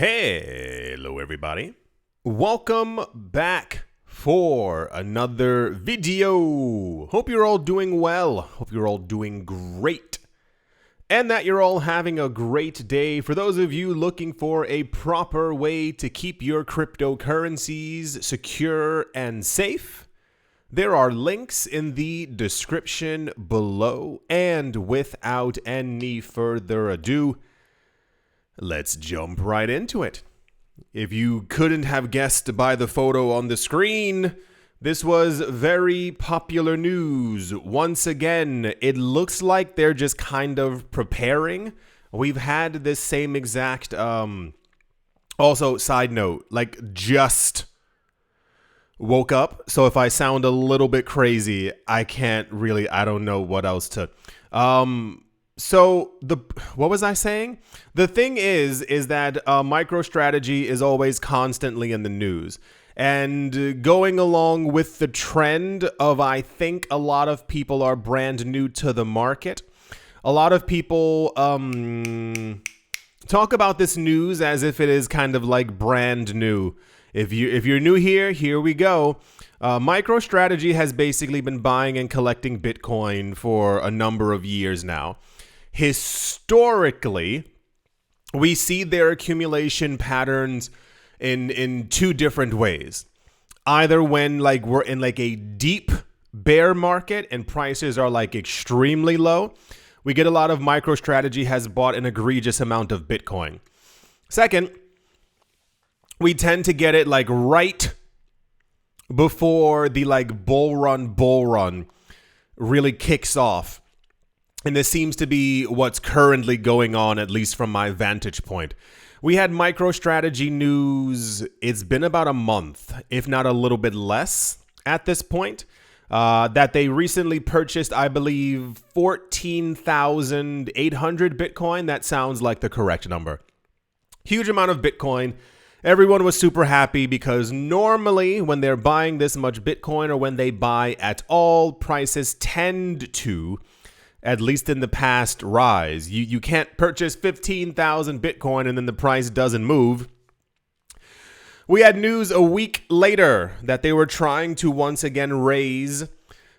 Hello everybody. Welcome back for another video. Hope you're all doing well. Hope you're all doing great. And that you're all having a great day. For those of you looking for a proper way to keep your cryptocurrencies secure and safe, there are links in the description below. And without any further ado, let's jump right into it. If you couldn't have guessed by the photo on the screen, this was very popular news. Once again, it looks like they're just kind of preparing. We've had this same exact, also side note, like just woke up. So if I sound a little bit crazy, I don't know what else to, So what was I saying? The thing is that Microstrategy is always constantly in the news. And going along with the trend of, I think a lot of people are brand new to the market. A lot of people talk about this news as if it is kind of like brand new. If you're new here we go. Microstrategy has basically been buying and collecting Bitcoin for a number of years now. Historically, we see their accumulation patterns in two different ways. Either when we're in a deep bear market and prices are extremely low, we get a lot of Microstrategy has bought an egregious amount of Bitcoin. Second, we tend to get it right before the bull run really kicks off. And this seems to be what's currently going on, at least from my vantage point. We had Microstrategy news, it's been about a month, if not a little bit less at this point, that they recently purchased, I believe, 14,800 Bitcoin. That sounds like the correct number. Huge amount of Bitcoin. Everyone was super happy because normally when they're buying this much Bitcoin or when they buy at all, prices tend to, at least in the past, rise. You can't purchase 15,000 Bitcoin and then the price doesn't move. We had news a week later that they were trying to once again raise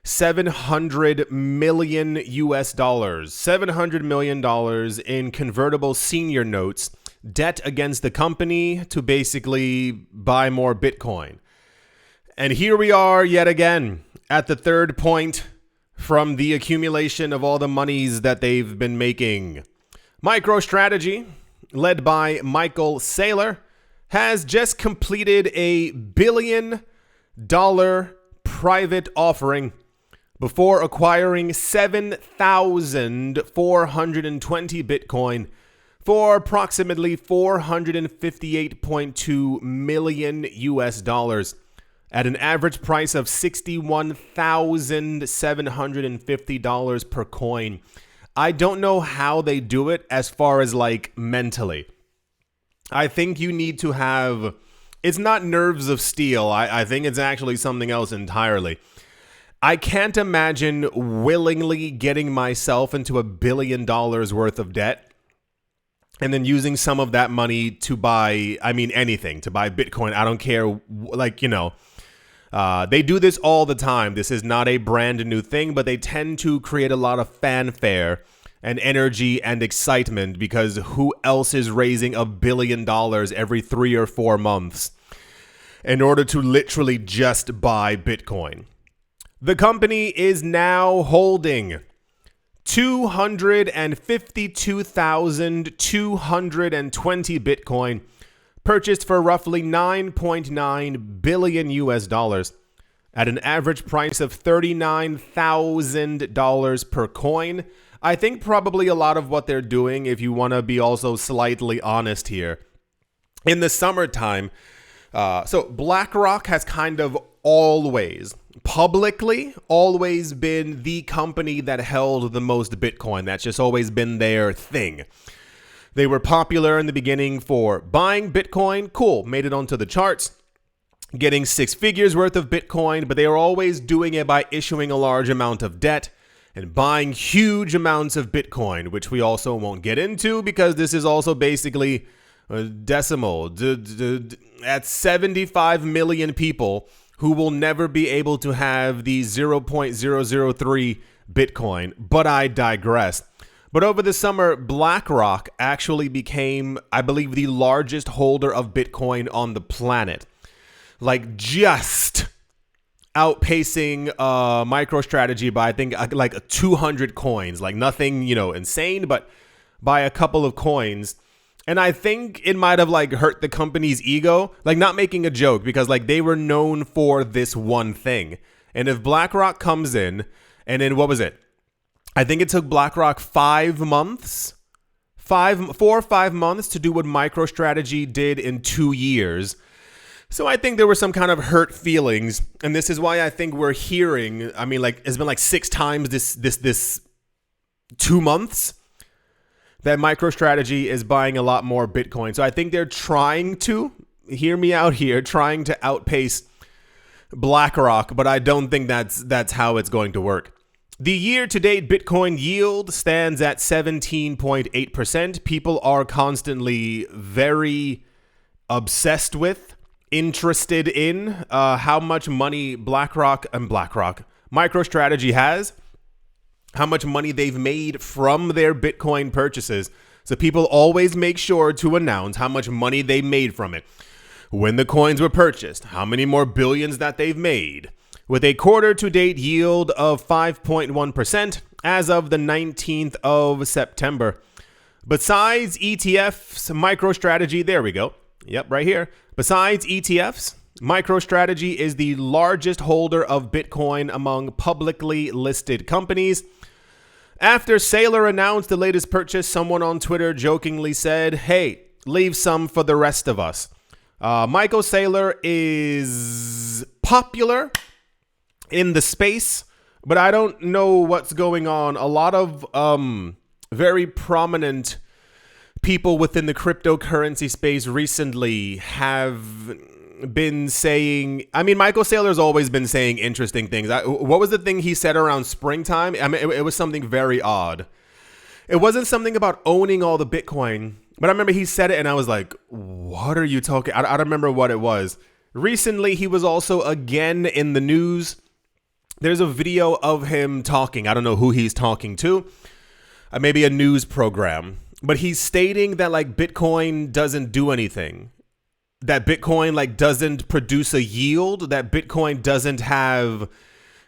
$700 million $700 million in convertible senior notes, debt against the company to basically buy more Bitcoin. And here we are yet again at the third point from the accumulation of all the monies that they've been making. Microstrategy, led by Michael Saylor, has just completed a $1 billion private offering before acquiring 7,420 Bitcoin for approximately $458.2 million at an average price of $61,750 per coin. I don't know how they do it as far as mentally. I think you need to have, it's not nerves of steel. I think it's actually something else entirely. I can't imagine willingly getting myself into $1 billion worth of debt and then using some of that money to buy, anything, to buy Bitcoin. I don't care, they do this all the time. This is not a brand new thing, but they tend to create a lot of fanfare and energy and excitement because who else is raising $1 billion every 3 or 4 months in order to literally just buy Bitcoin? The company is now holding 252,220 Bitcoin, purchased for roughly $9.9 billion at an average price of $39,000 per coin. I think probably a lot of what they're doing, if you want to be also slightly honest here, in the summertime, so BlackRock has kind of always, publicly, always been the company that held the most Bitcoin. That's just always been their thing. They were popular in the beginning for buying Bitcoin. Cool, made it onto the charts, getting 6 figures worth of Bitcoin, but they were always doing it by issuing a large amount of debt and buying huge amounts of Bitcoin, which we also won't get into because this is also basically decimal. That's 75 million people who will never be able to have the 0.003 Bitcoin. But I digress. But over the summer, BlackRock actually became, I believe, the largest holder of Bitcoin on the planet. Like, just outpacing MicroStrategy by, I think, like 200 coins. Like, nothing, insane, but by a couple of coins. And I think it might have, like, hurt the company's ego. Like, not making a joke, because, like, they were known for this one thing. And if BlackRock comes in, and then, what was it? I think it took BlackRock 5 months, 4 or 5 months to do what MicroStrategy did in 2 years. So I think there were some kind of hurt feelings. And this is why I think we're hearing, I mean, like, it's been like 6 times this 2 months that MicroStrategy is buying a lot more Bitcoin. So I think they're trying to, hear me out here, trying to outpace BlackRock, but I don't think that's how it's going to work. The year-to-date Bitcoin yield stands at 17.8%. People are constantly very obsessed with, interested in how much money MicroStrategy has, how much money they've made from their Bitcoin purchases. So people always make sure to announce how much money they made from it, when the coins were purchased, how many more billions that they've made, with a quarter-to-date yield of 5.1% as of the 19th of September. Besides ETFs, MicroStrategy, there we go. Yep, right here. Besides ETFs, MicroStrategy is the largest holder of Bitcoin among publicly listed companies. After Saylor announced the latest purchase, someone on Twitter jokingly said, "Hey, leave some for the rest of us." Michael Saylor is popular in the space, but I don't know what's going on. A lot of very prominent people within the cryptocurrency space recently have been saying, I mean, Michael Saylor's always been saying interesting things. What was the thing he said around springtime? I mean, it was something very odd. It wasn't something about owning all the Bitcoin, but I remember he said it and I was like, what are you talking? I don't remember what it was. Recently, he was also again in the news. There's a video of him talking. I don't know who he's talking to. Maybe a news program. But he's stating that, like, Bitcoin doesn't do anything. That Bitcoin, like, doesn't produce a yield. That Bitcoin doesn't have,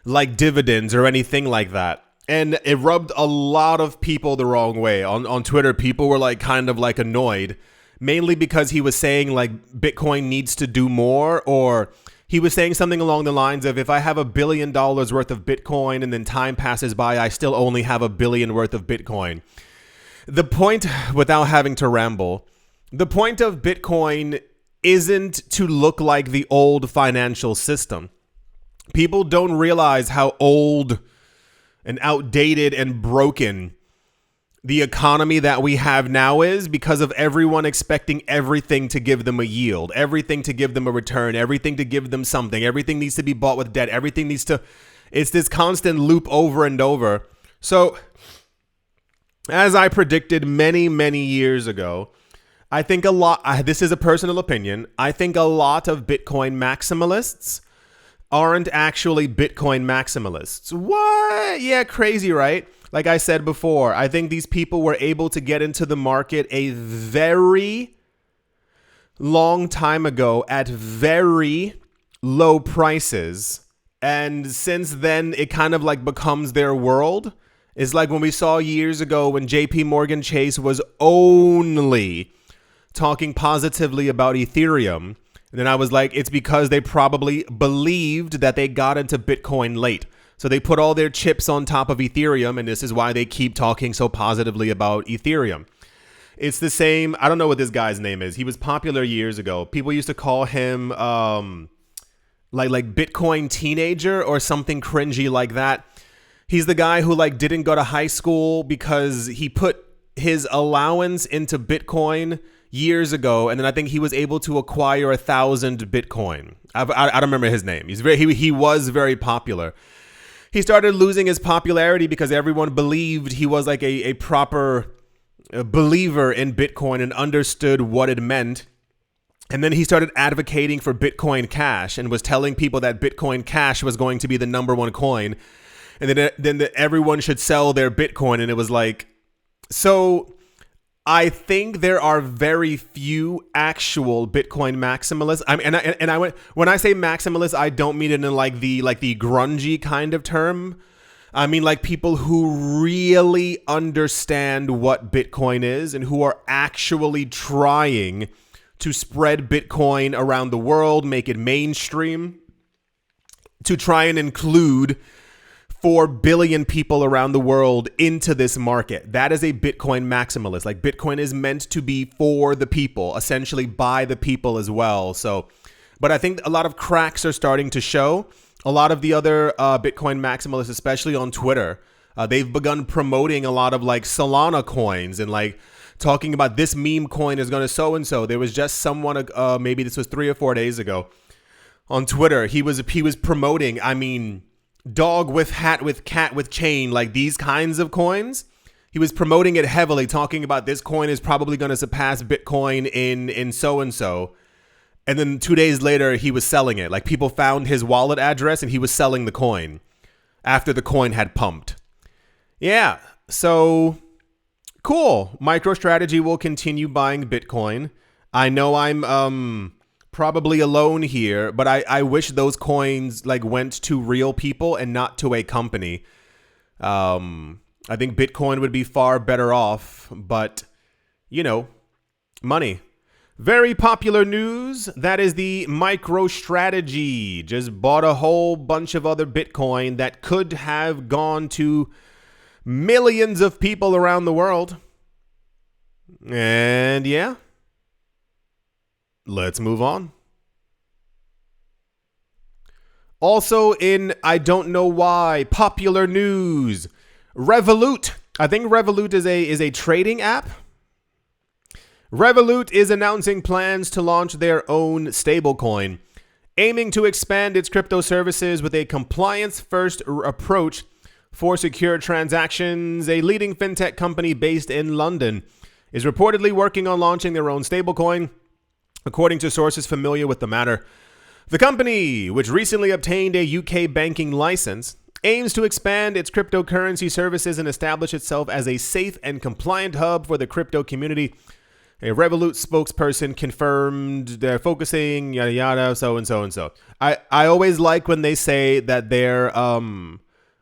like, dividends or anything like that. And it rubbed a lot of people the wrong way. On Twitter, people were, like, kind of, like, annoyed. Mainly because he was saying, like, Bitcoin needs to do more, or he was saying something along the lines of, if I have $1 billion worth of Bitcoin and then time passes by, I still only have $1 billion worth of Bitcoin. The point, without having to ramble, the point of Bitcoin isn't to look like the old financial system. People don't realize how old and outdated and broken the economy that we have now is, because of everyone expecting everything to give them a yield, everything to give them a return, everything to give them something, everything needs to be bought with debt, everything needs to, it's this constant loop over and over. So, as I predicted many, many years ago, I think this is a personal opinion, I think a lot of Bitcoin maximalists aren't actually Bitcoin maximalists. What? Yeah, crazy, right? Like I said before, I think these people were able to get into the market a very long time ago at very low prices. And since then, it kind of like becomes their world. It's like when we saw years ago when JP Morgan Chase was only talking positively about Ethereum. And then I was like, it's because they probably believed that they got into Bitcoin late. So they put all their chips on top of Ethereum, and this is why they keep talking so positively about Ethereum. It's the same, I don't know what this guy's name is. He was popular years ago. People used to call him like Bitcoin teenager or something cringy like that. He's the guy who like didn't go to high school because he put his allowance into Bitcoin years ago, and then I think he was able to acquire 1,000 Bitcoin. I don't remember his name. He was very popular. He started losing his popularity because everyone believed he was like a proper a believer in Bitcoin and understood what it meant. And then he started advocating for Bitcoin Cash and was telling people that Bitcoin Cash was going to be the number one coin. And then everyone should sell their Bitcoin. And it was like, so I think there are very few actual Bitcoin maximalists. When I say maximalist, I don't mean it in like the grungy kind of term. I mean like people who really understand what Bitcoin is and who are actually trying to spread Bitcoin around the world, make it mainstream, to try and include 4 billion people around the world into this market. That is a Bitcoin maximalist. Like Bitcoin is meant to be for the people, essentially by the people as well. So, but I think a lot of cracks are starting to show. A lot of the other Bitcoin maximalists, especially on Twitter, they've begun promoting a lot of like Solana coins and like talking about this meme coin is going to so-and-so. There was just someone, maybe this was 3 or 4 days ago on Twitter. He was promoting, I mean, dog with hat with cat with chain, like these kinds of coins. He was promoting it heavily, talking about this coin is probably going to surpass Bitcoin in so-and-so. And then 2 days later, he was selling it. Like people found his wallet address and he was selling the coin after the coin had pumped. Yeah, so cool. MicroStrategy will continue buying Bitcoin. I know I'm probably alone here, but I wish those coins like went to real people and not to a company. I think Bitcoin would be far better off, but you know, money. Very popular news. That is the MicroStrategy just bought a whole bunch of other Bitcoin that could have gone to millions of people around the world. And yeah, let's move on. Also in I don't know why popular news, Revolut. I think Revolut is a trading app. Revolut is announcing plans to launch their own stablecoin, aiming to expand its crypto services with a compliance-first approach for secure transactions. A leading fintech company based in London is reportedly working on launching their own stablecoin, according to sources familiar with the matter. The company, which recently obtained a UK banking license, aims to expand its cryptocurrency services and establish itself as a safe and compliant hub for the crypto community. A Revolut spokesperson confirmed they're focusing, yada, yada, so and so and so. I always like when they say that they're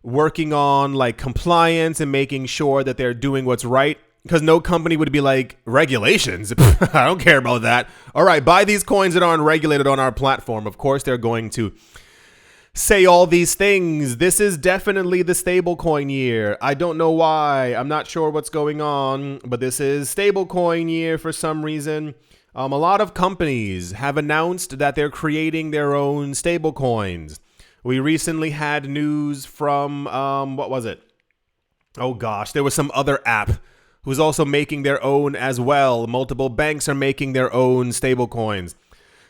working on like compliance and making sure that they're doing what's right, because no company would be like, regulations? I don't care about that. All right, buy these coins that aren't regulated on our platform. Of course, they're going to say all these things. This is definitely the stablecoin year. I don't know why. I'm not sure what's going on, but this is stablecoin year for some reason. A lot of companies have announced that they're creating their own stablecoins. We recently had news from, what was it? Oh gosh, there was some other app who's also making their own as well. Multiple banks are making their own stablecoins.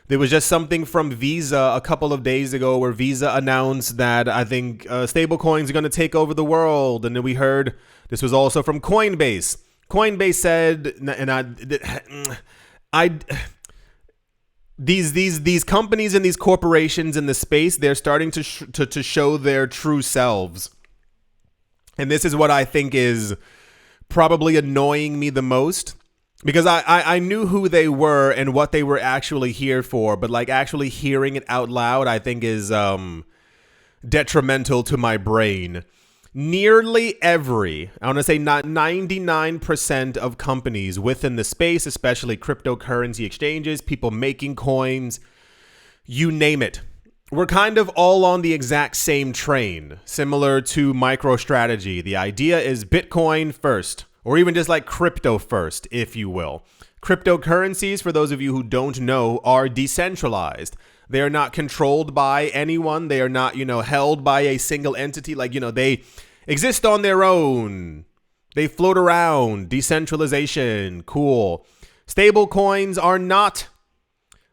There was just something from Visa a couple of days ago where Visa announced that I think stablecoins are going to take over the world. And then we heard this was also from Coinbase. Coinbase said, and these companies and these corporations in the space, they're starting to show their true selves. And this is what I think is probably annoying me the most. Because I knew who they were and what they were actually here for, but like actually hearing it out loud, I think is detrimental to my brain. Nearly every, I want to say not 99% of companies within the space, especially cryptocurrency exchanges, people making coins, you name it. We're kind of all on the exact same train, similar to MicroStrategy. The idea is Bitcoin first. Or even just like crypto first, if you will. Cryptocurrencies, for those of you who don't know, are decentralized. They are not controlled by anyone. They are not, held by a single entity. Like, they exist on their own. They float around. Decentralization. Cool. Stable coins are not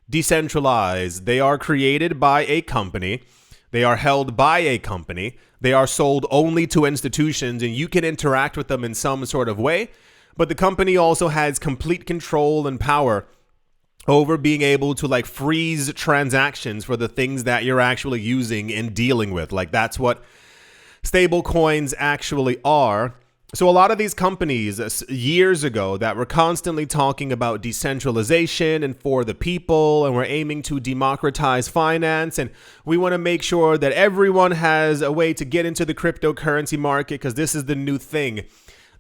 decentralized. They are created by a company. They are held by a company. They are sold only to institutions, and you can interact with them in some sort of way. but the company also has complete control and power over being able to like freeze transactions for the things that you're actually using and dealing with. Like that's what stable coins actually are. So a lot of these companies years ago that were constantly talking about decentralization and for the people, and we're aiming to democratize finance, and we want to make sure that everyone has a way to get into the cryptocurrency market because this is the new thing.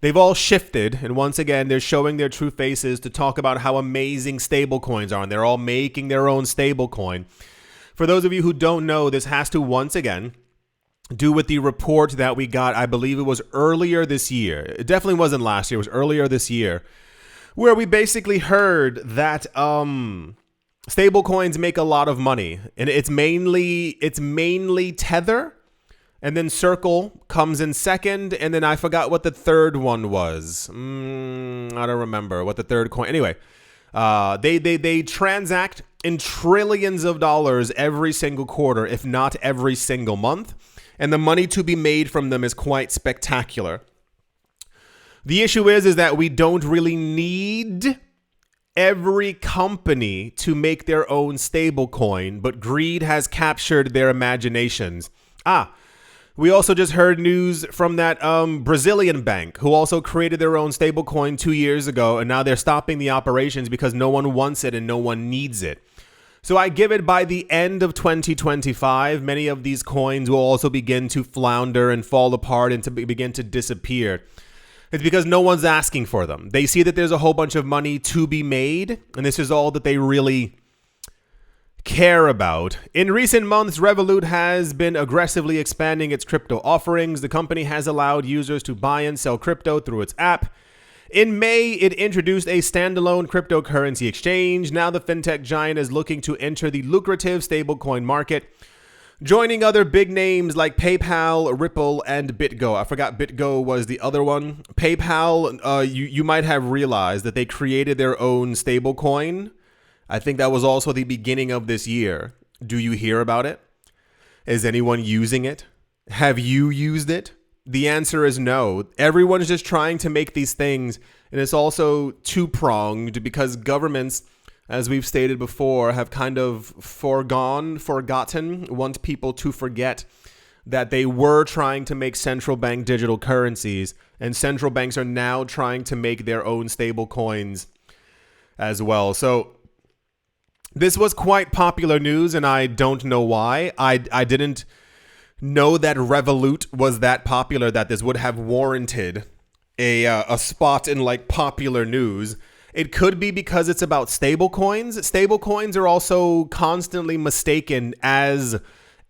They've all shifted, and once again, they're showing their true faces to talk about how amazing stablecoins are, and they're all making their own stablecoin. For those of you who don't know, this has to once again do with the report that we got, I believe it was earlier this year. It definitely wasn't last year, it was earlier this year, where we basically heard that stablecoins make a lot of money, and it's mainly Tether. And then Circle comes in second, and then I forgot what the third one was. I don't remember what the third coin. Anyway, they transact in trillions of dollars every single quarter, if not every single month, and the money to be made from them is quite spectacular. The issue is that we don't really need every company to make their own stablecoin, but greed has captured their imaginations. We also just heard news from that Brazilian bank who also created their own stablecoin 2 years ago, and now they're stopping the operations because no one wants it and no one needs it. So I give it by the end of 2025, many of these coins will also begin to flounder and fall apart and to begin to disappear. It's because no one's asking for them. They see that there's a whole bunch of money to be made, and this is all that they really care about. In recent months, Revolut has been aggressively expanding its crypto offerings. The company has allowed users to buy and sell crypto through its app. In May, it introduced a standalone cryptocurrency exchange. Now the fintech giant is looking to enter the lucrative stablecoin market, joining other big names like PayPal, Ripple, and BitGo. I forgot BitGo was the other one. PayPal, you might have realized that they created their own stablecoin. I think that was also the beginning of this year. Do you hear about it? Is anyone using it? Have you used it? The answer is no. Everyone's just trying to make these things, and it's also two-pronged because governments, as we've stated before, have kind of forgotten, want people to forget that they were trying to make central bank digital currencies, and central banks are now trying to make their own stable coins as well. So this was quite popular news, and I don't know why. I didn't know that Revolut was that popular that this would have warranted a spot in like popular news. It could be because it's about stablecoins. Stablecoins are also constantly mistaken as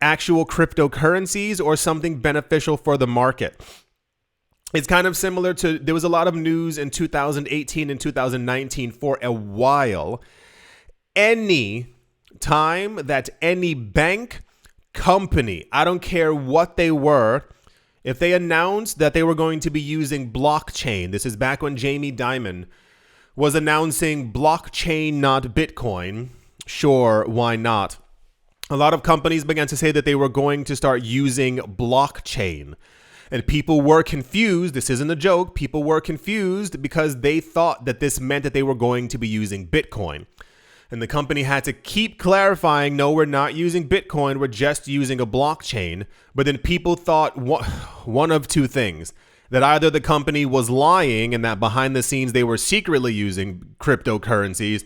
actual cryptocurrencies or something beneficial for the market. It's kind of similar to, there was a lot of news in 2018 and 2019 for a while. Any time that any bank, company, I don't care what they were, if they announced that they were going to be using blockchain, this is back when Jamie Dimon was announcing blockchain, not Bitcoin. Sure, why not? A lot of companies began to say that they were going to start using blockchain. And people were confused. This isn't a joke. People were confused because they thought that this meant that they were going to be using Bitcoin. And the company had to keep clarifying, no, we're not using Bitcoin, we're just using a blockchain. But then people thought one of two things, that either the company was lying and that behind the scenes they were secretly using cryptocurrencies,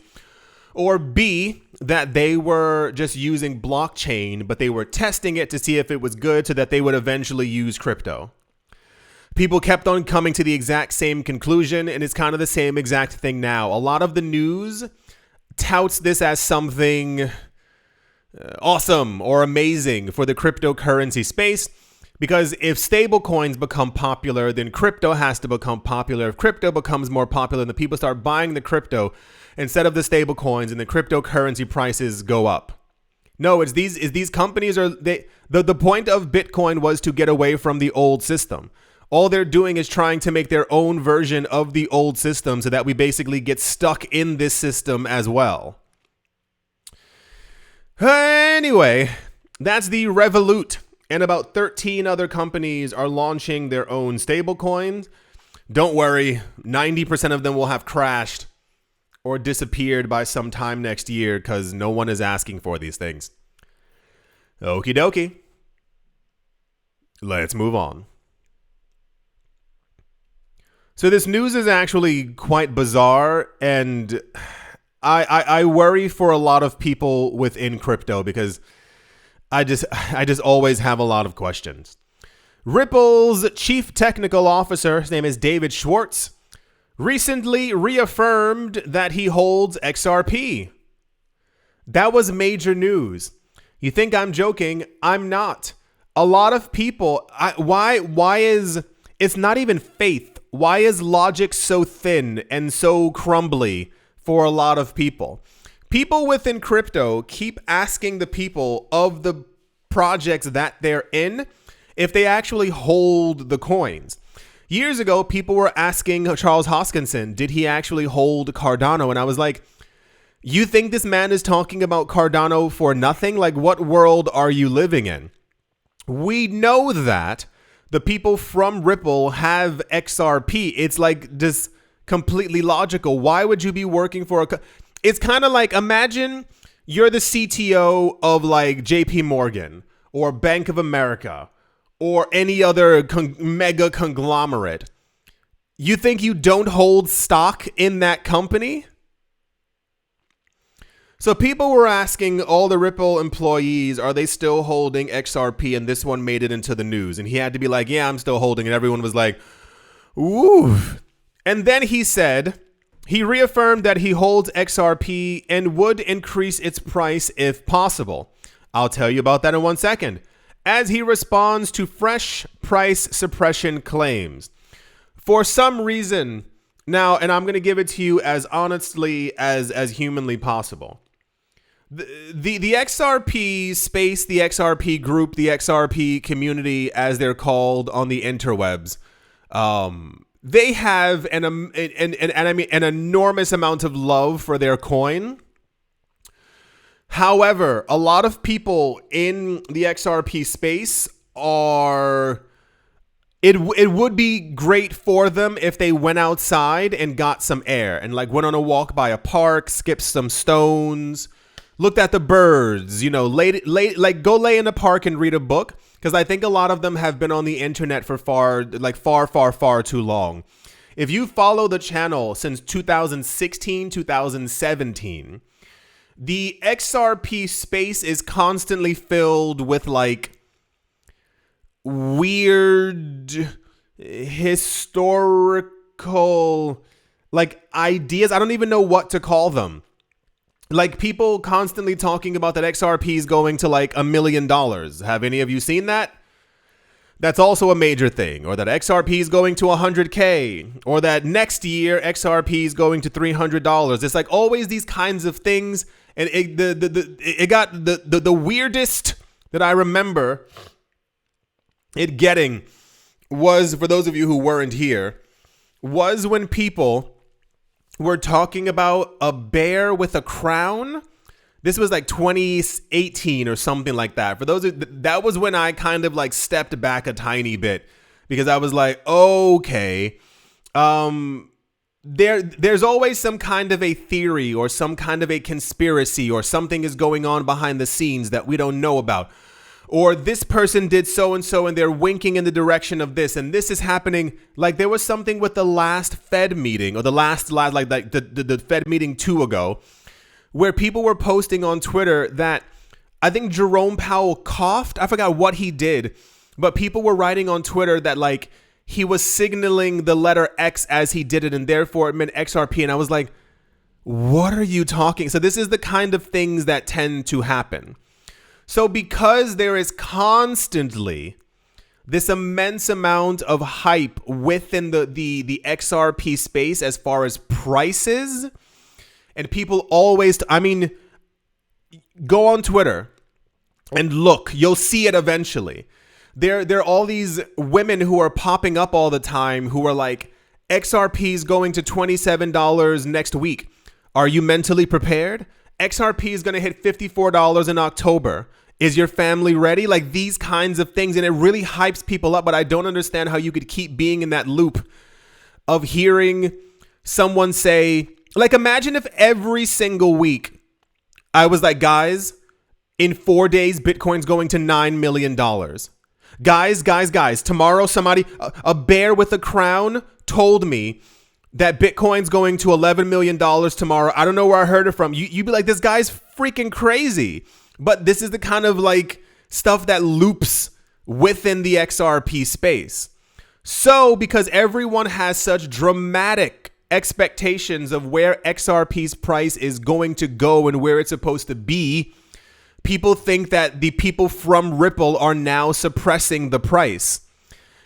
or B, that they were just using blockchain, but they were testing it to see if it was good so that they would eventually use crypto. People kept on coming to the exact same conclusion, and it's kind of the same exact thing now. A lot of the news touts this as something awesome or amazing for the cryptocurrency space, because if stablecoins become popular, then crypto has to become popular. If crypto becomes more popular, then people start buying the crypto instead of the stablecoins, and the cryptocurrency prices go up. No, it's these companies are the point of Bitcoin was to get away from the old system. All they're doing is trying to make their own version of the old system so that we basically get stuck in this system as well. Anyway, that's the Revolut. And about 13 other companies are launching their own stablecoins. don't worry, 90% of them will have crashed or disappeared by some time next year because no one is asking for these things. Okie dokie. Let's move on. So this news is actually quite bizarre, and I worry for a lot of people within crypto because I just always have a lot of questions. Ripple's chief technical officer, his name is David Schwartz, recently reaffirmed that he holds XRP. That was major news. You think I'm joking? I'm not. A lot of people, why is, it's not even faith. Why is logic so thin and so crumbly for a lot of people? People within crypto keep asking the people of the projects that they're in if they actually hold the coins. Years ago, people were asking Charles Hoskinson, did he actually hold Cardano? And I was like, you think this man is talking about Cardano for nothing? Like, what world are you living in? We know that the people from Ripple have XRP. It's like just completely logical. Why would you be working for it's kind of like, imagine you're the CTO of like JP Morgan or Bank of America or any other mega conglomerate. You think you don't hold stock in that company? So people were asking all the Ripple employees, are they still holding XRP? And this one made it into the news. And he had to be like, yeah, I'm still holding. And everyone was like, ooh. And then he said, he reaffirmed that he holds XRP and would increase its price if possible. I'll tell you about that in 1 second. As he responds to fresh price suppression claims. For some reason, now, and I'm going to give it to you as honestly as humanly possible. The XRP space, the XRP group, the XRP community, as they're called on the interwebs, they have an enormous amount of love for their coin. However, a lot of people in the XRP space it would be great for them if they went outside and got some air and like went on a walk by a park, skipped some stones, looked at the birds, you know, go lay in a park and read a book. Because I think a lot of them have been on the internet for far too long. If you follow the channel since 2016, 2017, the XRP space is constantly filled with like weird historical like ideas. I don't even know what to call them. Like people constantly talking about that XRP is going to like $1 million. Have any of you seen that? That's also a major thing. Or that XRP is going to 100K. Or that next year XRP is going to $300. It's like always these kinds of things. And it got the weirdest that I remember it getting was, for those of you who weren't here, was when people were talking about a bear with a crown. This was like 2018 or something like that. For those that was when I kind of like stepped back a tiny bit because I was like, okay, there's always some kind of a theory or some kind of a conspiracy or something is going on behind the scenes that we don't know about. Or this person did so-and-so and they're winking in the direction of this. And this is happening. Like there was something with the last Fed meeting or the last like the Fed meeting 2 ago where people were posting on Twitter that I think Jerome Powell coughed. I forgot what he did. But people were writing on Twitter that like he was signaling the letter X as he did it. And therefore it meant XRP. And I was like, what are you talking? So this is the kind of things that tend to happen. So because there is constantly this immense amount of hype within the XRP space as far as prices, and people always, go on Twitter and look, you'll see it eventually. There are all these women who are popping up all the time who are like, XRP is going to $27 next week. Are you mentally prepared? XRP is going to hit $54 in October. Is your family ready? Like these kinds of things. And it really hypes people up. But I don't understand how you could keep being in that loop of hearing someone say, like, imagine if every single week I was like, guys, in 4 days, Bitcoin's going to $9 million. Guys, tomorrow somebody, a bear with a crown told me that Bitcoin's going to $11 million tomorrow. I don't know where I heard it from. You'd be like, this guy's freaking crazy. But this is the kind of like stuff that loops within the XRP space. So because everyone has such dramatic expectations of where XRP's price is going to go and where it's supposed to be, people think that the people from Ripple are now suppressing the price.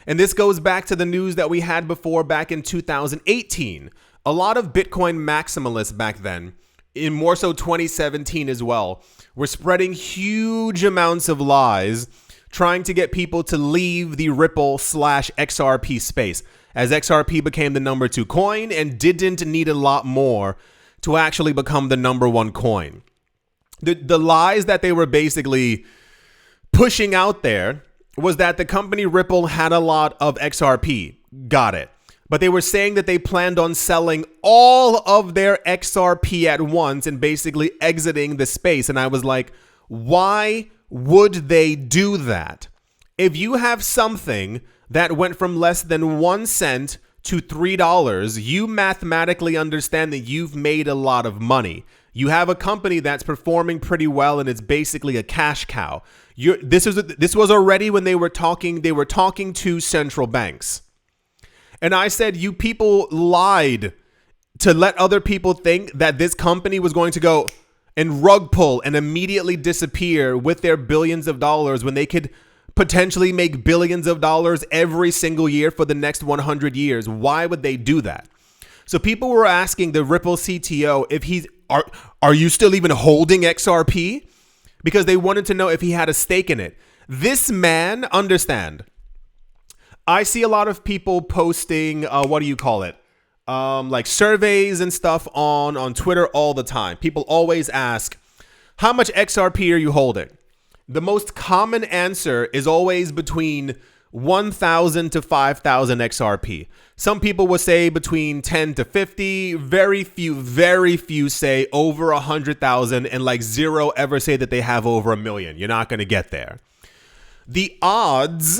And this goes back to the news that we had before back in 2018. A lot of Bitcoin maximalists back then, in more so 2017 as well, were spreading huge amounts of lies, trying to get people to leave the Ripple/XRP space, as XRP became the number 2 coin and didn't need a lot more to actually become the number 1 coin. The lies that they were basically pushing out there was that the company Ripple had a lot of XRP. Got it. But they were saying that they planned on selling all of their XRP at once and basically exiting the space. And I was like, why would they do that? If you have something that went from less than 1 cent to $3, you mathematically understand that you've made a lot of money. You have a company that's performing pretty well and it's basically a cash cow. This was already when they were talking to central banks. And I said, you people lied to let other people think that this company was going to go and rug pull and immediately disappear with their billions of dollars when they could potentially make billions of dollars every single year for the next 100 years. Why would they do that? So people were asking the Ripple CTO if are you still even holding XRP? Because they wanted to know if he had a stake in it. This man, understand, I see a lot of people posting, like surveys and stuff on Twitter all the time. People always ask, how much XRP are you holding? The most common answer is always between 1,000 to 5,000 XRP. Some people will say between 10 to 50. Very few say over 100,000, and like zero ever say that they have over 1 million. You're not going to get there. The odds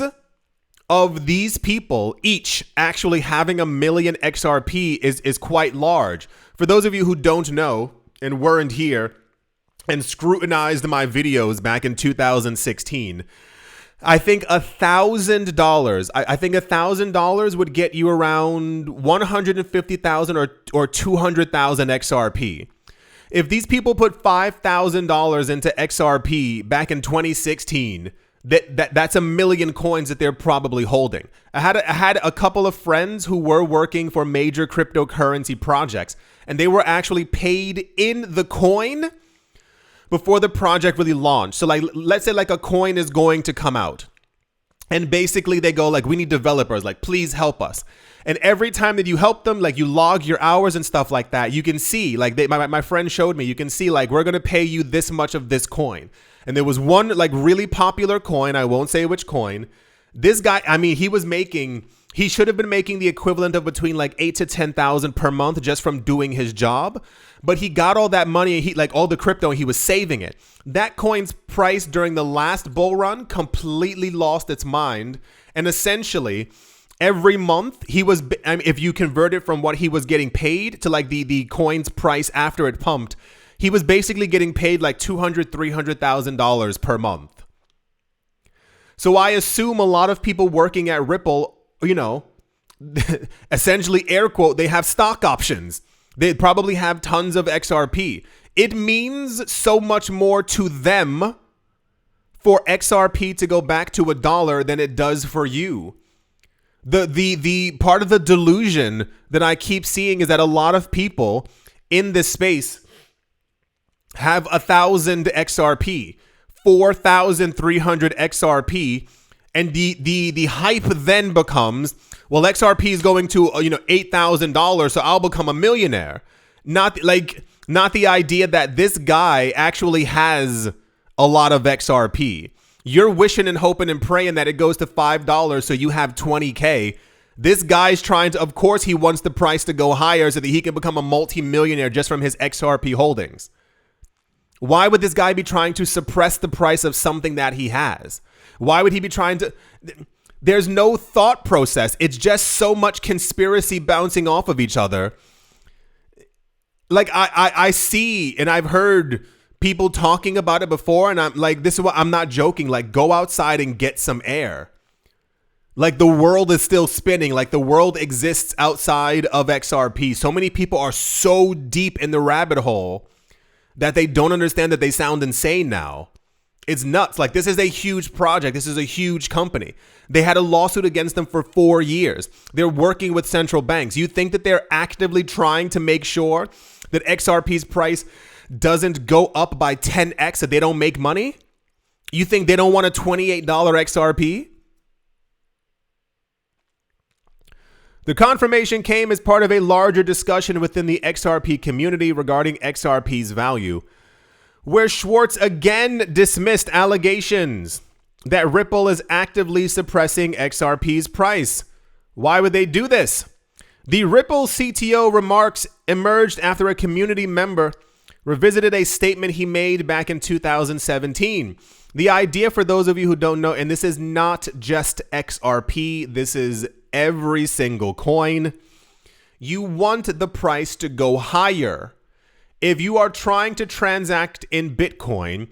of these people each actually having 1 million XRP is quite large. For those of you who don't know and weren't here and scrutinized my videos back in 2016, I think $1,000. I think $1,000 would get you around 150,000 or 200,000 XRP. If these people put $5,000 into XRP back in 2016, that's 1 million coins that they're probably holding. I had a couple of friends who were working for major cryptocurrency projects, and they were actually paid in the coin before the project really launched. So like, let's say like a coin is going to come out and basically they go like, we need developers, like, please help us. And every time that you help them, like you log your hours and stuff like that, you can see like my friend showed me, you can see like, we're going to pay you this much of this coin. And there was one like really popular coin. I won't say which coin. This guy, I mean, he should have been making the equivalent of between like 8 to 10,000 per month just from doing his job. But he got all that money, he like all the crypto, and he was saving it. That coin's price during the last bull run completely lost its mind. And essentially every month he was, I mean, if you convert it from what he was getting paid to like the coin's price after it pumped, he was basically getting paid like $200,000, $300,000 per month. So I assume a lot of people working at Ripple, you know, essentially air quote, they have stock options. They probably have tons of XRP. It means so much more to them for XRP to go back to $1 than it does for you. The part of the delusion that I keep seeing is that a lot of people in this space have 1,000 XRP, 4,300 XRP, and the hype then becomes, well, XRP is going to $8,000, so I'll become a millionaire. Not the idea that this guy actually has a lot of XRP. You're wishing and hoping and praying that it goes to $5 so you have 20K. This guy's trying to, of course, he wants the price to go higher so that he can become a multimillionaire just from his XRP holdings. Why would this guy be trying to suppress the price of something that he has? Why would he be trying to? There's no thought process. It's just so much conspiracy bouncing off of each other. Like I see, and I've heard people talking about it before, and I'm like, this is what, I'm not joking. Like, go outside and get some air. Like, the world is still spinning. Like, the world exists outside of XRP. So many people are so deep in the rabbit hole that they don't understand that they sound insane now. It's nuts. Like, this is a huge project. This is a huge company. They had a lawsuit against them for 4 years. They're working with central banks. You think that they're actively trying to make sure that XRP's price doesn't go up by 10x, that they don't make money? You think they don't want a $28 XRP? The confirmation came as part of a larger discussion within the XRP community regarding XRP's value, where Schwartz again dismissed allegations that Ripple is actively suppressing XRP's price. Why would they do this? The Ripple CTO remarks emerged after a community member revisited a statement he made back in 2017. The idea, for those of you who don't know, and this is not just XRP, this is every single coin, you want the price to go higher. If you are trying to transact in Bitcoin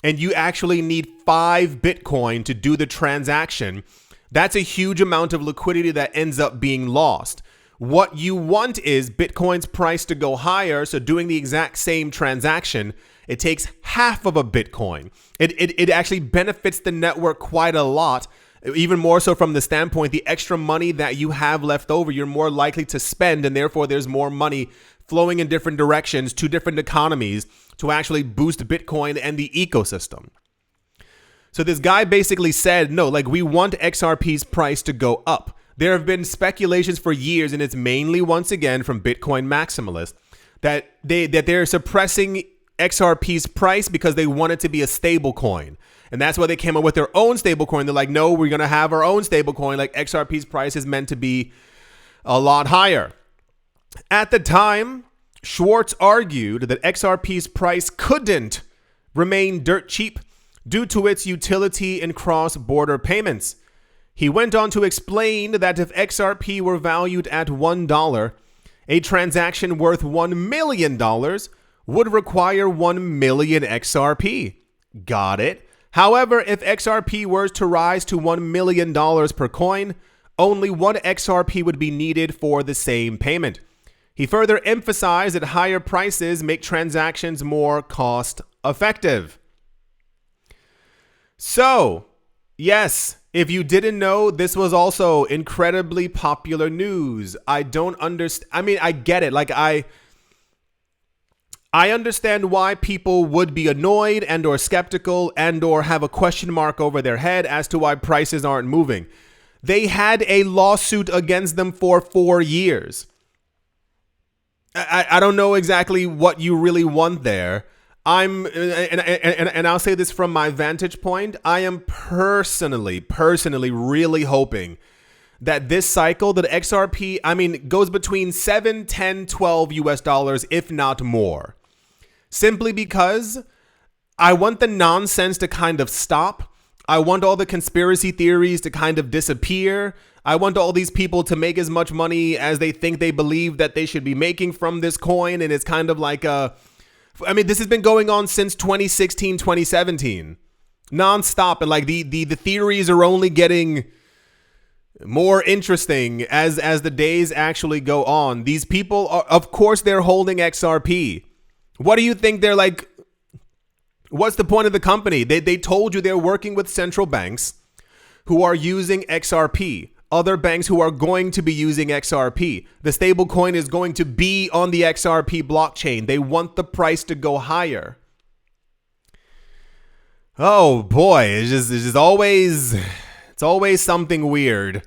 and you actually need 5 Bitcoin to do the transaction, that's a huge amount of liquidity that ends up being lost. What you want is Bitcoin's price to go higher, so doing the exact same transaction, it takes half of a Bitcoin. It actually benefits the network quite a lot, even more so from the standpoint, the extra money that you have left over, you're more likely to spend, and therefore there's more money flowing in different directions to different economies to actually boost Bitcoin and the ecosystem. So this guy basically said, no, like, we want XRP's price to go up. There have been speculations for years, and it's mainly, once again, from Bitcoin maximalists, that they're suppressing XRP's price because they want it to be a stable coin. And that's why they came up with their own stablecoin. They're like, no, we're going to have our own stablecoin. Like, XRP's price is meant to be a lot higher. At the time, Schwartz argued that XRP's price couldn't remain dirt cheap due to its utility in cross-border payments. He went on to explain that if XRP were valued at $1, a transaction worth $1 million would require 1 million XRP. Got it. However, if XRP were to rise to $1 million per coin, only 1 XRP would be needed for the same payment. He further emphasized that higher prices make transactions more cost effective. So, yes, if you didn't know, this was also incredibly popular news. I don't understand. I mean, I get it. Like, I understand why people would be annoyed and or skeptical and or have a question mark over their head as to why prices aren't moving. They had a lawsuit against them for 4 years. I don't know exactly what you really want there. And I'll say this from my vantage point. I am personally really hoping that this cycle, that XRP, I mean, goes between 7, 10, 12 US dollars, if not more. Simply because I want the nonsense to kind of stop. I want all the conspiracy theories to kind of disappear. I want all these people to make as much money as they think they believe that they should be making from this coin. And it's kind of like this has been going on since 2016, 2017, nonstop. And like the theories are only getting more interesting as the days actually go on. These people are, of course, they're holding XRP. What do you think they're like? What's the point of the company? They told you they're working with central banks who are using XRP. Other banks who are going to be using XRP. The stablecoin is going to be on the XRP blockchain. They want the price to go higher. Oh boy, it's always something weird.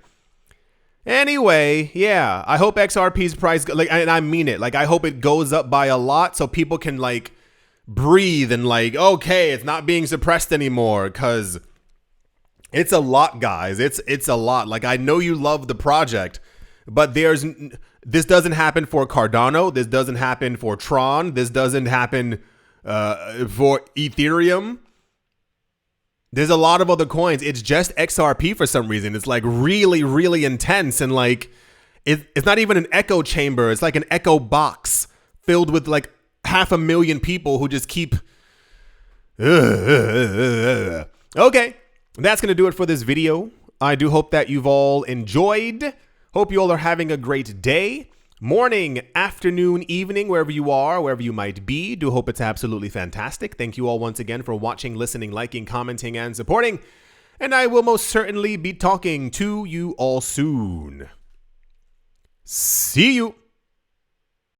Anyway, yeah, I hope XRP's price, like, and I mean it, like, I hope it goes up by a lot so people can like breathe and like, okay, it's not being suppressed anymore, because It's a lot, guys. It's a lot. Like, I know you love the project, but this doesn't happen for Cardano. This doesn't happen for Tron. This doesn't happen for Ethereum. There's a lot of other coins. It's just XRP for some reason. It's like really, really intense. And like, it's not even an echo chamber. It's like an echo box filled with like 500,000 people who just keep. Okay. That's going to do it for this video. I do hope that you've all enjoyed. Hope you all are having a great day, morning, afternoon, evening, wherever you are, wherever you might be. Do hope it's absolutely fantastic. Thank you all once again for watching, listening, liking, commenting, and supporting. And I will most certainly be talking to you all soon. See you.